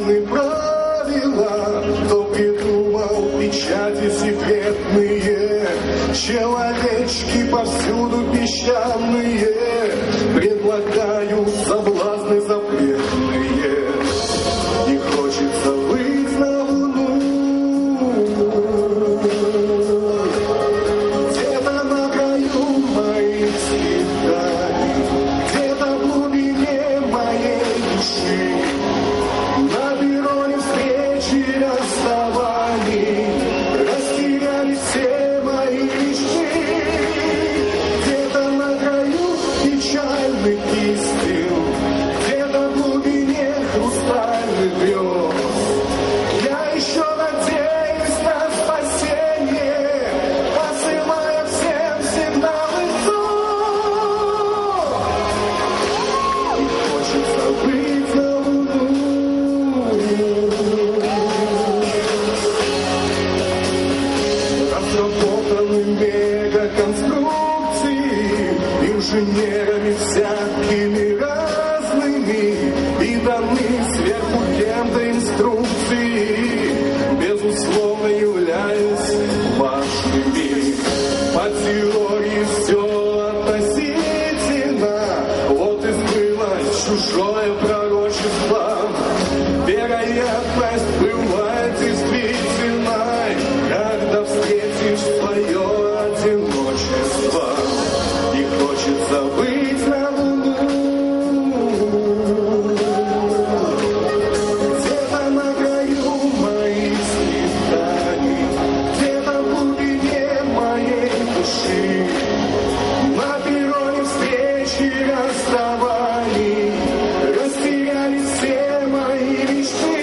жизни правила, кто придумал печати секретные, человечки повсюду песчаные предлагают соблазны запретные. Не хочется выйти на луну, где-то на краю моих свиданий, где-то в глубине моей души, на перроне встречи и расставаний растерялись все мои мечты. Где-то на краю печальных истин, где-то в глубине хрустальных грез я еще надеюсь на спасение, посылая всем сигналы зов. И хочется быть на луну. Разработаны мегаконструкции инженерами всякими разными и даны сверху кем-то инструкции, безусловно являясь важными. По теории все относительно, вот и сбылось чужое пророчество. Вероятность бывает действительной, когда встретишь свое одиночество. И хочется быть на луну, где-то на краю моих свиданий, где-то в глубине моей души, на перроне встречи и расставаний растерялись все мои мечты.